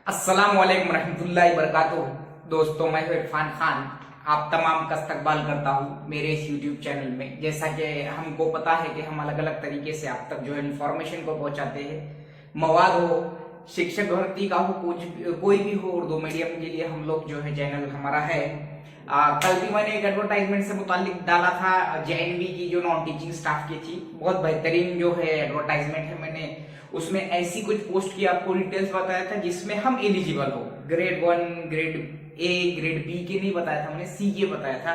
अस्सलाम वालेकुम रहमतुल्लाहि बरकातुहू। दोस्तों, मैं हूं इरफान खान। आप तमाम का इस्तकबाल करता हूं मेरे इस यूट्यूब चैनल में। जैसा कि हमको पता है कि हम अलग अलग तरीके से आप तक जो है इन्फॉर्मेशन को पहुंचाते हैं। मवाद हो, शिक्षक भर्ती का हो, कोई भी हो, उर्दू मीडियम के लिए हम लोग जो है चैनल हमारा है। कल भी मैंने एक एडवर्टाइजमेंट से मुतालिक डाला था, जेएनवी की जो नॉन टीचिंग स्टाफ की थी। बहुत बेहतरीन जो है एडवर्टाइजमेंट है। मैंने उसमें ऐसी कुछ पोस्ट की आपको डिटेल्स बताया था जिसमें हम एलिजिबल हो। Grade 1, grade A, grade B के नहीं बताया था, मैंने सी के बताया था।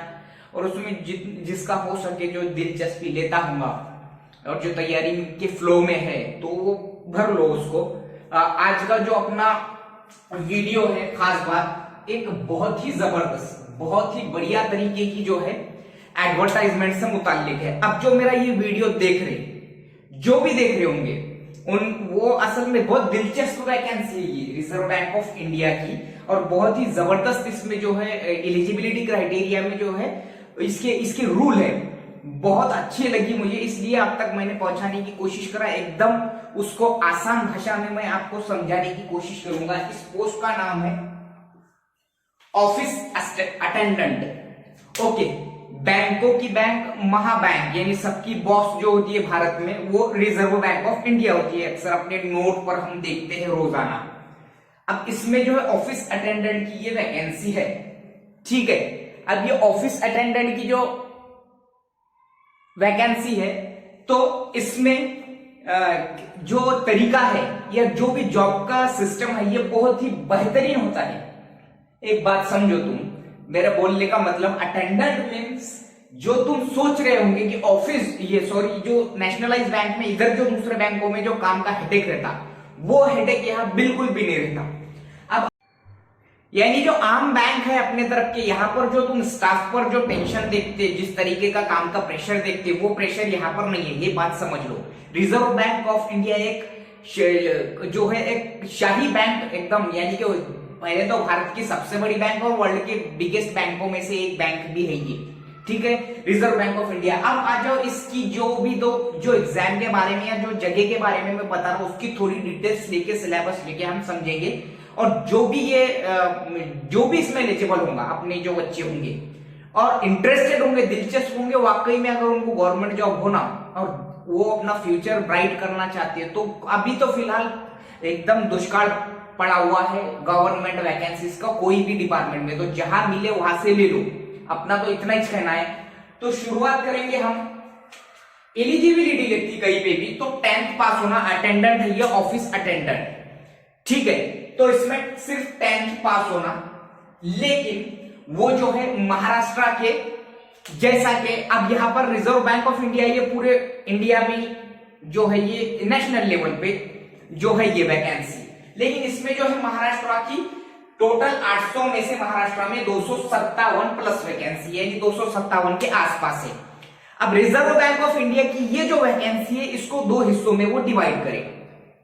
और उसमें जिसका हो सके, जो दिलचस्पी लेता हूँ और जो तैयारी के फ्लो में है, तो वो भर लो उसको। आज का जो अपना वीडियो है, खास बात एक बहुत ही जबरदस्त, बहुत ही बढ़िया तरीके की जो है एडवर्टाइजमेंट से मुताल्लिक है। अब जो मेरा ये वीडियो देख रहे, जो भी देख रहे होंगे, वो असल में बहुत दिलचस्प वैकेंसी है ये रिजर्व बैंक ऑफ इंडिया की। और बहुत ही जबरदस्त इसमें जो है एलिजिबिलिटी क्राइटेरिया में जो है इसके रूल है, बहुत अच्छी लगी मुझे। इसलिए अब तक मैंने पहुंचाने की कोशिश करा, एकदम उसको आसान भाषा में मैं आपको समझाने की कोशिश करूंगा। इस पोस्ट का नाम है ऑफिस अटेंडेंट। ओके, बैंकों की बैंक, महाबैंक यानी सबकी बॉस जो होती है भारत में, वो रिजर्व बैंक ऑफ इंडिया होती है। अक्सर अपने नोट पर हम देखते हैं रोजाना। अब इसमें जो है ऑफिस अटेंडेंट की ये वैकेंसी है, ठीक है। अब ये ऑफिस अटेंडेंट की जो वैकेंसी है, तो इसमें जो तरीका है या जो भी जॉब का सिस्टम है, ये बहुत ही बेहतरीन होता है। एक बात समझो तुम, मेरे बोलने का मतलब अटेंडेंट मीन्स जो तुम सोच रहे होंगे कि ऑफिस, जो नेशनलाइज बैंक में इधर जो दूसरे बैंकों में जो काम का हेडेक रहता, वो हेडेक यहां बिल्कुल भी नहीं रहता। अब यानी जो आम बैंक है अपने तरफ के, यहां पर जो तुम स्टाफ पर जो टेंशन देखते, जिस तरीके का काम का प्रेशर देखते, वो प्रेशर यहां पर नहीं है। ये बात समझ लो। रिजर्व बैंक ऑफ इंडिया एक जो है एक शाही बैंक एकदम, यानी कि पहले तो भारत की सबसे बड़ी बैंक और वर्ल्ड के बिगेस्ट बैंकों में से एक बैंक भी है ये, ठीक है, रिजर्व बैंक ऑफ इंडिया। अब आ जाओ इसकी जो एग्जाम के बारे में या जो जगह के बारे में मैं बता रहा हूं, उसकी थोड़ी डिटेल्स लेके, सिलेबस लेके हम समझेंगे। और जो भी इसमें एलिजिबल होगा, अपने जो बच्चे होंगे और इंटरेस्टेड होंगे, दिलचस्प होंगे वाकई में, अगर उनको गवर्नमेंट जॉब होना और वो अपना फ्यूचर ब्राइट करना चाहते हैं, तो अभी तो फिलहाल एकदम दुष्काल पड़ा हुआ है गवर्नमेंट वैकेंसीज का, कोई भी डिपार्टमेंट में। तो जहां मिले वहां से ले लो, अपना तो इतना ही कहना है। तो शुरुआत करेंगे हम एलिजिबिलिटी लेती कहीं पे भी, तो 10th पास होना अटेंडेंट है, ये ऑफिस अटेंडेंट, ठीक है। तो इसमें सिर्फ 10th पास होना, लेकिन वो जो है महाराष्ट्र के, जैसा कि अब यहां पर रिजर्व बैंक ऑफ इंडिया, ये पूरे इंडिया में जो है ये नेशनल लेवल पे जो है ये वैकेंसी, लेकिन इसमें जो है महाराष्ट्र की टोटल 800 में से महाराष्ट्र में 257 प्लस वैकेंसी, यानी 257 के आसपास है। अब रिजर्व बैंक ऑफ इंडिया की ये जो वैकेंसी है, इसको दो हिस्सों में वो डिवाइड करें,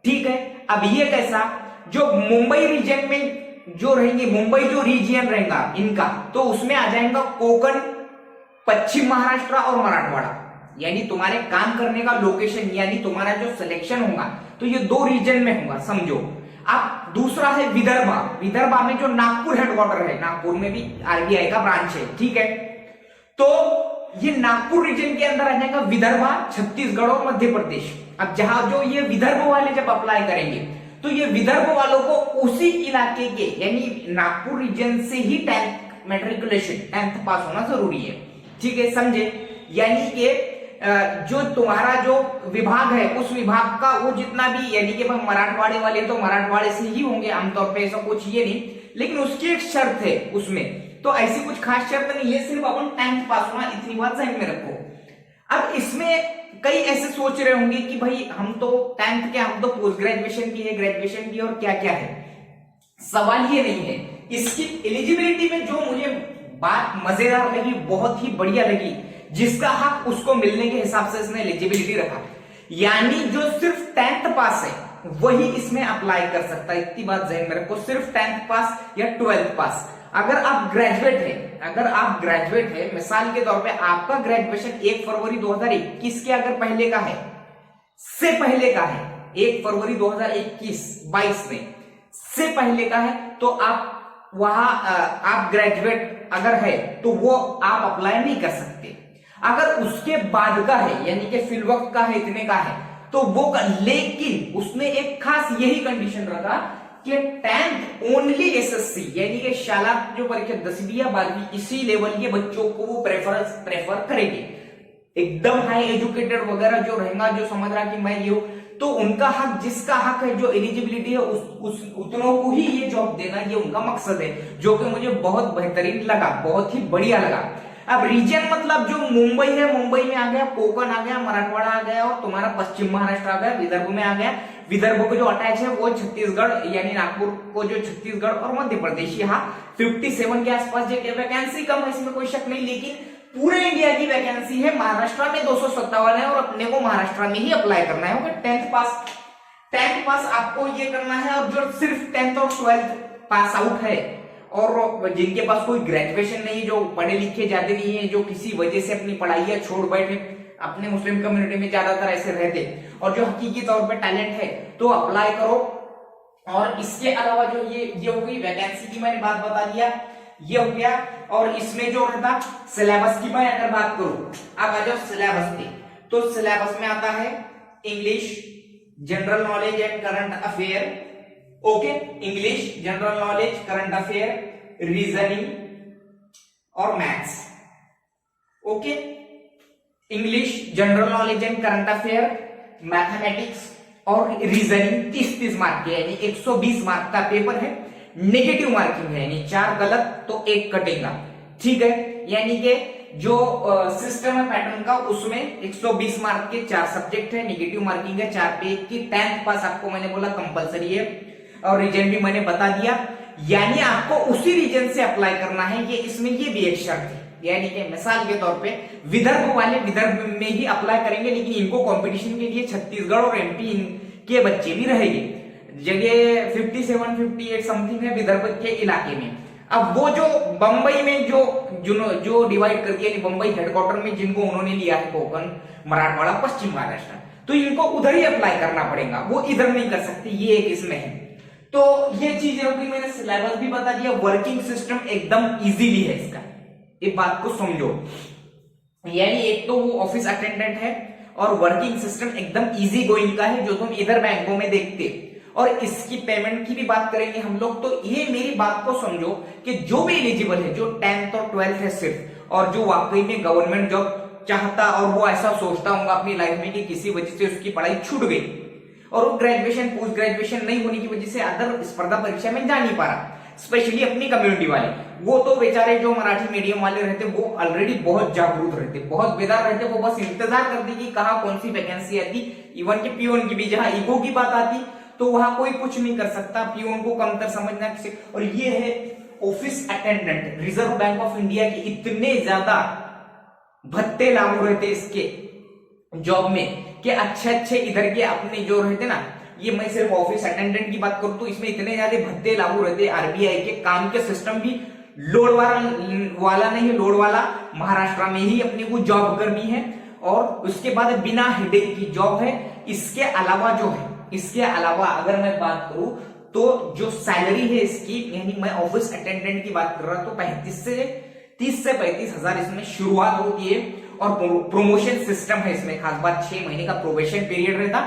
ठीक है। अब ये कैसा, जो मुंबई रीजन में जो रहेंगे, मुंबई जो रीजन रहेगा इनका, तो उसमें आ जाएगा कोकण, पश्चिम महाराष्ट्र और मराठवाड़ा। यानी तुम्हारे काम करने का लोकेशन, यानी तुम्हारा जो सिलेक्शन होगा, तो ये दो रीजन में होगा, समझो। अब दूसरा है विदर्भा। विदर्भा में जो नागपुर हेडक्वार्टर है, नागपुर में भी आरबीआई का ब्रांच है, ठीक है। तो ये नागपुर रीजन के अंदर आ जाएगा विदर्भा, छत्तीसगढ़ और मध्य प्रदेश। अब जहां जो ये विदर्भ वाले जब अप्लाई करेंगे, तो ये विदर्भ वालों को उसी इलाके के, यानी नागपुर रीजन से ही 10th मैट्रिकुलेशन, 10th पास होना जरूरी है, ठीक है, समझे। यानी कि जो तुम्हारा जो विभाग है, उस विभाग का वो जितना भी, यानी कि मराठवाड़े वाले तो मराठवाड़े से ही होंगे आमतौर पे, ऐसा कुछ ये नहीं, लेकिन उसकी एक शर्त है उसमें, तो ऐसी कुछ खास शर्त नहीं है, सिर्फ अपन 10th पास होना, इतनी बात ध्यान में रखो। अब इसमें कई ऐसे सोच रहे होंगे कि भाई हम तो 10th के, हम तो पोस्ट ग्रेजुएशन की है, ग्रेजुएशन की, और क्या क्या है। सवाल ये नहीं है। इसकी एलिजिबिलिटी में जो मुझे बात मजेदार लगी, बहुत ही बढ़िया लगी, जिसका हक उसको मिलने के हिसाब से इसने एलिजिबिलिटी रखा, यानी जो सिर्फ 10th पास है वही इसमें अप्लाई कर सकता है। इतनी बात ध्यान में रखो, सिर्फ 10th पास या 12th पास। अगर आप ग्रेजुएट है, मिसाल के तौर पे आपका ग्रेजुएशन 1 फरवरी 2021 के अगर पहले का है, से पहले का है, 1 फरवरी 2021-22 में से पहले का है तो आप वहां आप ग्रेजुएट अगर है तो वो आप अप्लाई नहीं कर सकते। अगर उसके बाद का है यानी कि फिल वक्त का है, इतने का है तो वो लेकिन उसने एक खास यही कंडीशन रखा कि 10th ओनली एसएससी यानी कि शाला जो परीक्षा 10वीं या 12वीं इसी लेवल के बच्चों को वो प्रेफर करेंगे। एकदम हाई एजुकेटेड वगैरह जो रहेगा, जो समझ रहा कि मैं ये हूं, तो उनका हक, जिसका हक है, जो एलिजिबिलिटी है उस उतनों को ही ये जॉब देना, ये उनका मकसद है, जो कि मुझे बहुत बेहतरीन लगा, बहुत ही बढ़िया लगा। अब रीजन मतलब जो मुंबई है, मुंबई में आ गया, कोकण आ गया, मराठवाड़ा आ गया और तुम्हारा पश्चिम महाराष्ट्र आ गया, विदर्भ में आ गया। विदर्भ को जो अटैच है वो छत्तीसगढ़ यानी नागपुर को जो छत्तीसगढ़ और मध्य प्रदेश, यहाँ 57 के आसपास जो वैकेंसी कम है, इसमें कोई शक नहीं, लेकिन पूरे इंडिया की वैकेंसी है। महाराष्ट्र में 257 है और अपने को महाराष्ट्र में ही अप्लाई करना है। ओके, 10th पास आपको ये करना है। और जो सिर्फ 10th और 12th पास आउट है और जिनके पास कोई ग्रेजुएशन नहीं, जो पढ़े लिखे ज्यादा नहीं है, जो किसी वजह से अपनी पढ़ाई छोड़ बैठे, अपने मुस्लिम कम्युनिटी में ज्यादातर ऐसे रहते, और जो हकीकी तौर पे टैलेंट है तो अप्लाई करो। और इसके अलावा जो ये हो गई वैकेंसी की मैंने बात बता दिया, ये हो गया। और इसमें जो रहता सिलेबस की मैं अगर बात करूं, अब आ जाओ सिलेबस पे, तो सिलेबस में आता है English, general knowledge and current affair. Okay, English, general knowledge, current affair, reasoning और maths. Okay, English, general knowledge and current affair, mathematics और रीजनिंग 30-30 मार्क के यानी 120 मार्क का पेपर है। नेगेटिव मार्किंग है यानी 4 गलत तो 1 कटेगा। ठीक है, यानी कि जो सिस्टम है पैटर्न का, उसमें 120 मार्क के 4 सब्जेक्ट है, नेगेटिव मार्किंग है 4 पे 1 की। 10th पास आपको मैंने बोला कंपलसरी है और रीजन भी मैंने बता दिया, यानी आपको उसी रीजन से अप्लाई करना है। ये इसमें ये भी एक शर्त है, यानी कि मिसाल के तौर पे विदर्भ वाले विदर्भ में ही अप्लाई करेंगे, लेकिन इनको कंपटीशन के लिए छत्तीसगढ़ और एमपी के बच्चे भी रहेंगे। जगह 57-58 समथिंग है विदर्भ के इलाके में। अब वो जो बंबई में जो डिवाइड कर दिया, बंबई हेडक्वार्टर में जिनको उन्होंने लिया है कोकण, मराठवाड़ा, पश्चिम महाराष्ट्र, तो इनको उधर ही अप्लाई करना पड़ेगा, वो इधर नहीं कर सकते। ये एक इसमें है। तो ये चीजें होगी, मैंने सिलेबस भी बता दिया। वर्किंग सिस्टम एकदम इजीली है इसका, एक बात को समझो, यानी एक तो वो ऑफिस अटेंडेंट है और वर्किंग सिस्टम एकदम इजी गोइंग का है, जो तुम इधर बैंकों में देखते। और इसकी पेमेंट की भी बात करेंगे हम लोग, तो ये मेरी बात को समझो कि जो भी एलिजिबल है, जो 10th और 12th है सिर्फ, और जो वाकई में गवर्नमेंट जॉब चाहता और वो ऐसा सोचता होगा अपनी लाइफ में कि किसी वजह से उसकी पढ़ाई छूट गई और वो ग्रेजुएशन पोस्ट ग्रेजुएशन नहीं होने की वजह से अदर स्पर्धा परीक्षा में जा नहीं पा रहा, स्पेशली अपनी कम्युनिटी वाले, वो तो बेचारे जो मराठी मीडियम वाले रहते वो ऑलरेडी बहुत जागरूक रहते, बहुत बेदार रहते, वो बस इंतजार करते कि कहाँ कौन सी वैकेंसी आती। इवन की पियोन की भी जहां ईगो की बात आती तो वहां कोई कुछ नहीं कर सकता, पियोन को कमतर समझना किसी। और ये है office attendant, reserve bank of India के इतने ज्यादा भत्ते लागू रहते इसके जॉब में कि अच्छे इधर के अपने जो रहते ना, ये मैं सिर्फ ऑफिस अटेंडेंट की बात करूं तो इसमें इतने ज्यादा भत्ते लागू रहते। आरबीआई के काम के सिस्टम भी लोड वाला नहीं है, लोड वाला महाराष्ट्र में ही अपने को जॉब करनी है और उसके बाद बिना हेडेक की जॉब है। इसके अलावा जो है, इसके अलावा अगर मैं बात करूं तो जो सैलरी है इसकी, यानी मैं ऑफिस अटेंडेंट की बात कर रहा तो 30 से 35 हजार इसमें शुरुआत होती है। और प्रोमोशन सिस्टम है इसमें, खास बात 6 महीने का प्रोबेशन पीरियड रहता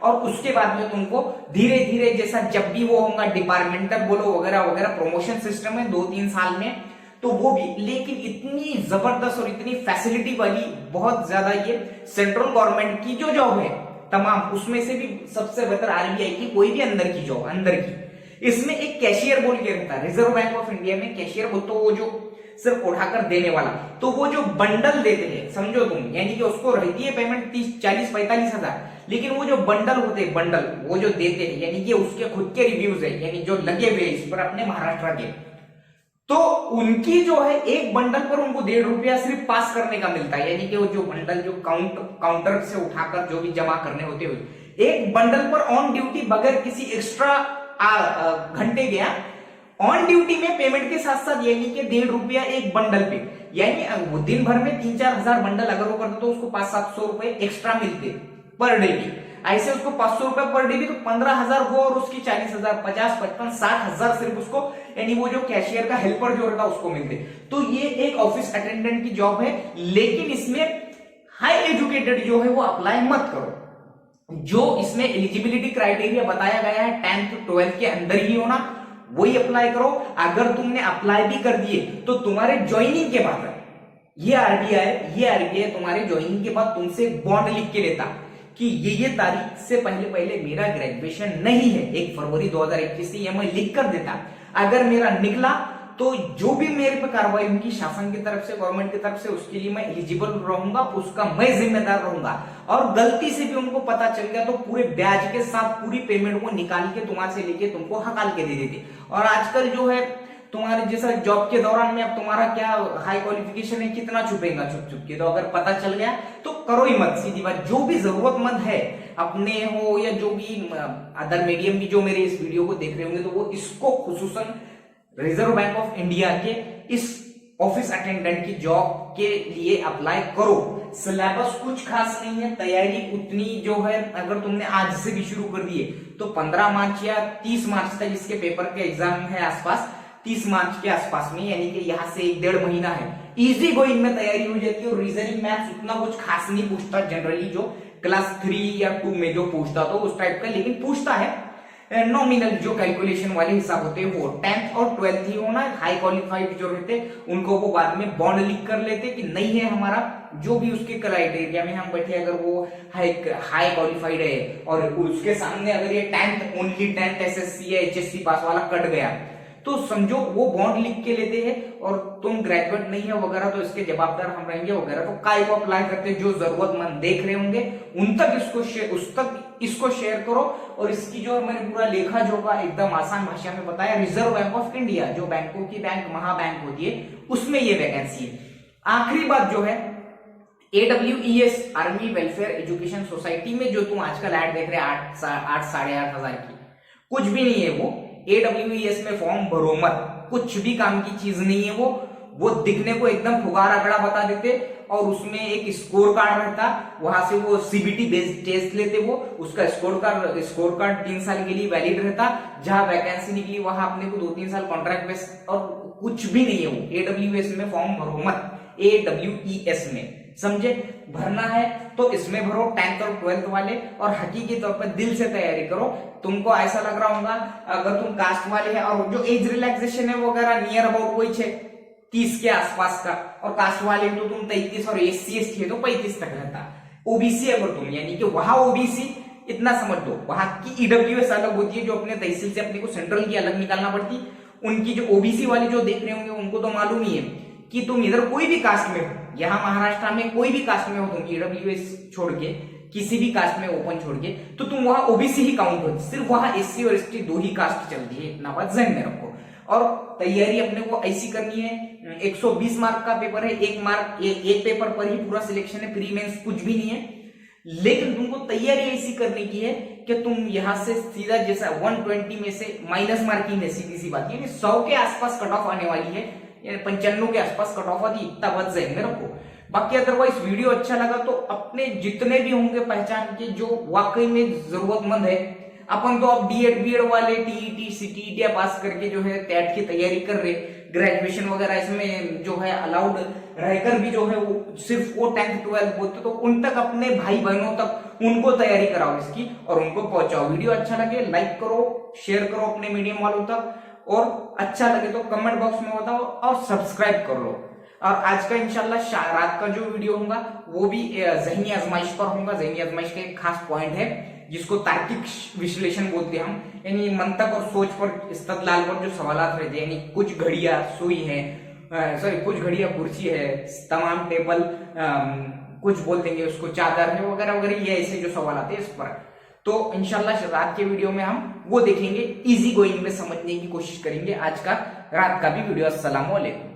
और उसके बाद में तुमको धीरे धीरे जैसा जब भी वो होगा डिपार्टमेंटल बोलो वगैरह वगैरह, प्रोमोशन सिस्टम है 2-3 साल में, तो वो भी। लेकिन इतनी जबरदस्त और इतनी फैसिलिटी वाली बहुत ज्यादा ये सेंट्रल गवर्नमेंट की जो जॉब है तमाम, उसमें से भी सबसे बेहतर आरबीआई की कोई भी अंदर की जॉब, अंदर की। इसमें एक कैशियर बोल के रहता है रिजर्व बैंक ऑफ इंडिया में, कैशियर बोल तो वो जो सिर्फ उठाकर देने वाला, तो वो जो बंडल देते हैं समझो तुम, यानी कि उसको रहती है पेमेंट 30-40-45 हजार, लेकिन वो जो बंडल होते हैं, बंडल वो जो देते हैं, यानी कि उसके खुद के रिव्यूज है, यानी जो लगे हुए इस पर अपने महाराष्ट्र के, तो उनकी जो है एक बंडल पर उनको 1.5 रुपया सिर्फ पास करने का मिलता है। यानी कि वो जो बंडल जो काउंटर से उठाकर जो भी जमा करने होते हुए, एक बंडल पर ऑन ड्यूटी बगैर किसी एक्स्ट्रा घंटे गया, ऑन ड्यूटी में पेमेंट के साथ साथ, यानी कि 1.5 रुपया एक बंडल पे, यानी वो दिन भर में 3-4 हजार बंडल अगर वो करता तो उसको 500-700 रुपए एक्स्ट्रा मिलते पर डे की। ऐसे उसको 500 रुपए पर डे भी, तो 15,000 वो और उसकी 40,000, 50, 55, 60,000 सिर्फ उसको, यानी वो जो कैशियर का हेल्पर जो रहता उसको मिलते। तो ये एक ऑफिस अटेंडेंट की जॉब है, लेकिन इसमें हाई एजुकेटेड जो है वो अप्लाई मत करो। जो इसमें एलिजिबिलिटी क्राइटेरिया बताया गया है 10th 12th के अंदर ही होना, वही अप्लाई करो। अगर तुमने अप्लाई भी कर दिए तो तुम्हारे ज्वाइनिंग के बाद, ये आरबीआई तुम्हारे ज्वाइनिंग के बाद तुमसे बॉन्ड लिख के लेता कि ये तारीख से पहले मेरा ग्रेजुएशन नहीं है, 1 फरवरी 2021 से ये मैं लिख कर देता। अगर मेरा निकला तो जो भी मेरे पे कार्रवाई होगी शासन की तरफ से, गवर्नमेंट की तरफ से, उसके लिए मैं एलिजिबल रहूंगा, उसका मैं जिम्मेदार रहूंगा। और गलती से भी उनको पता चल गया तो पूरे ब्याज के साथ पूरी पेमेंट को निकाल के तुम्हारे से लेके तुमको हकाल के दे देते। और आजकल जो है तुम्हारे जैसा जॉब के दौरान में अब तुम्हारा क्या हाई क्वालिफिकेशन है, कितना छुपेगा छुप के, तो अगर पता चल गया तो करो ही मत। सीधी बात, जो भी जरूरतमंद है अपने हो या जो भी अदर मीडियम भी जो मेरे इस वीडियो को देख रहे होंगे, तो वो इसको खुसूसन रिजर्व बैंक ऑफ इंडिया के इस ऑफिस अटेंडेंट की जॉब के लिए अप्लाई करो। सिलेबस कुछ खास नहीं है, तैयारी उतनी जो है अगर तुमने आज से भी शुरू कर दिए तो 15 मार्च या 30 मार्च तक इसके पेपर के एग्जाम है आसपास, 30 मार्च के आसपास में, यानी कि यहाँ से 1-1.5 महीना है, इजी गोइंग में तैयारी हो जाती है। और रीजनिंग मैथ्स उतना कुछ खास नहीं पूछता जनरली, जो क्लास 3 या 2 में जो पूछता तो उस टाइप का, लेकिन पूछता है नॉमिनल जो कैलकुलेशन वाले हिसाब होते हैं वो 10th और 12th ही होना। हाई क्वालिफाइड जो रहते उनको वो बाद में बॉन्ड लिख कर लेते कि नहीं है हमारा, जो भी उसके क्राइटेरिया में हम बैठे, अगर वो हाई क्वालिफाइड है और उसके सामने अगर ये 10th ओनली 10th एसएससी या एचएससी पास वाला कट गया तो समझो वो बॉन्ड लिख के लेते हैं, और तुम ग्रेजुएट नहीं है वगैरह तो इसके जवाबदार हम रहेंगे वगैरह। तो काय को अप्लाई करते हैं, जो जरूरतमंद देख रहे होंगे उन तक इसको शेयर करो। और इसकी जो मैंने पूरा लेखा जोखा एकदम आसान भाषा में बताया, रिजर्व बैंक ऑफ इंडिया जो बैंकों की बैंक महाबैंक होती है उसमें ये वैकेंसी है। आखिरी बात जो है, AWES army welfare education society में जो तुम आजकल ऐड देख रहे हैं 8,500 की, कुछ भी नहीं है वो। AWES में फॉर्म भरो मत, कुछ भी काम की चीज नहीं है वो दिखने को एकदम फुगार आंकड़ा बता देते, और उसमें एक स्कोर कार्ड रहता, वहां से वो CBT बेस्ड टेस्ट लेते, वो उसका स्कोर कार्ड 3 साल के लिए वैलिड रहता। जहां वैकेंसी निकली वहां अपने को 2-3 साल कॉन्ट्रैक्ट बेस, और कुछ भी नहीं है वो। AWES में फॉर्म भरो मत, AWES में, समझे? भरना है तो इसमें भरो 10th और 12th वाले, और हकीकी तौर पर दिल से तैयारी करो। तुमको ऐसा लग रहा होगा अगर तुम कास्ट वाले हैं, और जो एज रिलैक्सेशन है वो वगैरह नियर अबाउट कोई 30 के आसपास का, और कास्ट वाले तो तुम 33 और SC ST है तो 35 तक रहता। OBC अगर तुम, यानी कि वहां OBC इतना समझ दो, वहां की EWS अलग होती है जो अपने तहसील से अपने को सेंट्रल की अलग निकालना पड़ती। उनकी जो OBC वाले जो देख रहे होंगे उनको तो मालूम ही है कि तुम इधर कोई भी कास्ट में हो, यहाँ महाराष्ट्र में कोई भी कास्ट में हो तुम, EWS छोड़ के किसी भी कास्ट में ओपन छोड़ के, तो तुम वहां OBC ही काउंट हो। सिर्फ वहां SC और ST 2 ही कास्ट चलती है, इतना बात ध्यान में रखो। और तैयारी अपने को ऐसी करनी है, 120 मार्क का पेपर है, एक पेपर पर ही पूरा सिलेक्शन है, प्री मेंस कुछ भी नहीं है। लेकिन तुमको तैयारी ऐसी करने की है कि तुम यहां से सीधा जैसा 120 में से माइनस मार्किंग है, सीधी सी बात, यानी 100 के आसपास कट ऑफ आने वाली है, 95 के आसपास कट ऑफ आती, इतना बात ध्यान में रखो। बाकी अदरवाइज वीडियो अच्छा लगा तो अपने जितने भी होंगे पहचान के जो वाकई में जरूरतमंद है, अपन तो अब B.Ed वाले TET CTET पास करके जो है टेट की तैयारी कर रहे, ग्रेजुएशन वगैरह इसमें जो है अलाउड रहकर भी जो है वो सिर्फ वो 10th 12th बोलते, तो उन तक अपने भाई बहनों तक उनको तैयारी कराओ इसकी और उनको पहुंचाओ। वीडियो अच्छा लगे लाइक करो, शेयर करो अपने मीडियम वालों तक, और अच्छा लगे तो कमेंट बॉक्स में बताओ और सब्सक्राइब कर लो। और आज का इंशाल्लाह रात का जो वीडियो होगा वो भी ज़हनी आजमाइश पर होगा। ज़हनी आजमाइश का एक खास पॉइंट है जिसको तार्किक विश्लेषण बोलते हैं हम, यानी मंतक और सोच पर, इस्तदलाल पर जो सवालात रहते हैं, यानी कुछ घड़ियां सुई है, कुछ घड़ियां कुर्सी है, तमाम टेबल कुछ बोल देंगे उसको चादर है वगैरह वगैरह, ये ऐसे जो सवाल आते हैं इस पर। तो इंशाल्लाह रात के वीडियो में हम वो देखेंगे, इजी गोइंग में समझने की कोशिश करेंगे आज का रात का भी वीडियो। अस्सलाम वालेकुम।